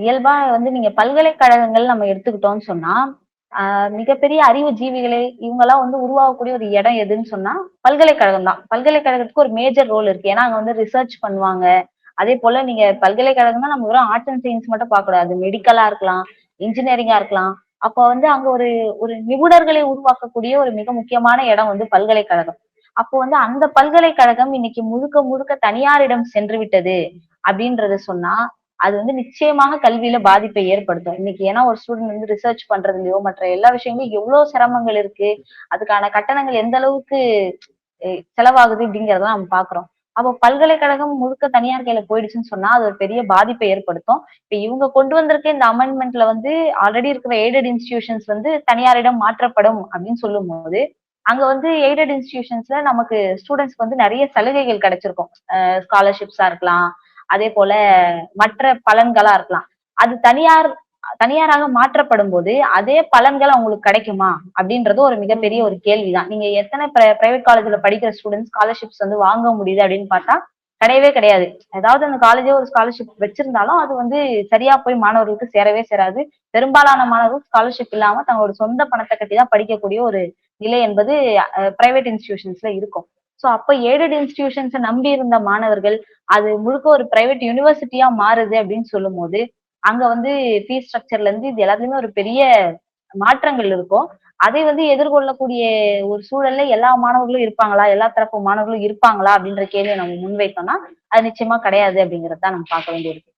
இயல்பா வந்து நீங்க பல்கலைக்கழகங்கள் நம்ம எடுத்துக்கிட்டோம்னு சொன்னா, மிகப்பெரிய அறிவு ஜீவிகளே இவங்கலாம் வந்து உருவாகக்கூடிய ஒரு இடம் எதுன்னு சொன்னா, பல்கலைக்கழகம் தான். பல்கலைக்கழகத்துக்கு ஒரு மேஜர் ரோல் இருக்கு. ஏன்னா, அங்க வந்து ரிசர்ச் பண்ணுவாங்க. அதேபோல நீங்க பல்கலைக்கழகம்னா நம்ம வெறும் ஆர்ட்ஸ் அண்ட் சயன்ஸ் மட்டும் பார்க்கக்கூடாது. மெடிக்கலா இருக்கலாம், இன்ஜினியரிங்கா இருக்கலாம். அப்போ வந்து அங்க ஒரு ஒரு நிபுணர்களை உருவாக்கக்கூடிய ஒரு மிக முக்கியமான இடம் வந்து பல்கலைக்கழகம். அப்போ வந்து அந்த பல்கலைக்கழகம் இன்னைக்கு முழுக்க முழுக்க தனியாரிடம் சென்று விட்டது அப்படின்றத சொன்னா, அது வந்து நிச்சயமாக கல்வியில பாதிப்பை ஏற்படுத்தும். இன்னைக்கு ஏன்னா ஒரு ஸ்டூடண்ட் வந்து ரிசர்ச் பண்றதுலயோ, மற்ற எல்லா விஷயங்களும் எவ்ளோ சிரமங்கள் இருக்கு. அதுக்கான கட்டணங்கள் எந்த அளவுக்கு செலவாகுது அப்படிங்கிறத நம்ம பார்க்குறோம். அப்போ பல்கலைக்கழகம் முழுக்க தனியார் கையில போயிடுச்சுன்னு சொன்னா, அது ஒரு பெரிய பாதிப்பை ஏற்படுத்தும். இப்ப இவங்க கொண்டு வந்திருக்க இந்த அமெண்ட்மென்ட்ல வந்து ஆல்ரெடி இருக்கிற எய்டட் இன்ஸ்டிடியூஷன்ஸ் வந்து தனியாரிடம் மாற்றப்படும் அப்படின்னு சொல்லும்போது, அங்க வந்து எய்டட் இன்ஸ்டிடியூஷன்ஸ்ல நமக்கு ஸ்டூடண்ட்ஸ்க்கு வந்து நெறைய சலுகைகள் கிடைச்சிருக்கும். ஸ்காலர்ஷிப்ஸா இருக்கலாம். அதேபோல மற்ற பலன்களா இருக்கலாம். அது தனியாராக மாற்றப்படும்போது, அதே பலன்கள் அவங்களுக்கு கிடைக்குமா? அப்படின்றது ஒரு மிகப்பெரிய ம். ஒரு கேள்விதான். நீங்க எத்தன பிரைவேட் காலேஜ்ல படிக்கிற ஸ்டூடண்ட்ஸ் ஸ்காலர்ஷிப்ஸ் வந்து வாங்க முடியுது அப்படின்னு பார்த்தா, கிடையவே கிடையாது. ஏதாவது அந்த காலேஜே ஒரு ஸ்காலர்ஷிப் வச்சிருந்தாலும், அது வந்து சரியா போய் மாணவர்களுக்கு சேரவே சேராது. பெரும்பாலான மாணவர்கள் ஸ்காலர்ஷிப் இல்லாம தங்களோட சொந்த பணத்த கட்டி தான் படிக்கக்கூடிய ஒரு நிலை என்பது பிரைவேட் இன்ஸ்டிடியூஷன்ஸ்ல இருக்கும். சோ அப்ப எய்டட் இன்ஸ்டிடியூஷன்ஸ நம்பி இருந்த மாணவர்கள், அது முழுக்க ஒரு பிரைவேட் யூனிவர்சிட்டியா மாறுது அப்படின்னு சொல்லும்போது, அங்க வந்து ஃபீஸ் ஸ்ட்ரக்சர்ல இருந்து இது எல்லாத்துலயுமே ஒரு பெரிய மாற்றங்கள் இருக்கும். அதை வந்து எதிர்கொள்ளக்கூடிய ஒரு சூழல்ல எல்லா மாணவர்களும் இருப்பாங்களா? எல்லா தரப்பு மாணவர்களும் இருப்பாங்களா? அப்படின்ற கேள்விய நம்ம முன்வைத்தோம்னா, அது நிச்சயமா கிடையாது அப்படிங்கிறது தான் நம்ம பார்க்க வேண்டியிருக்கு.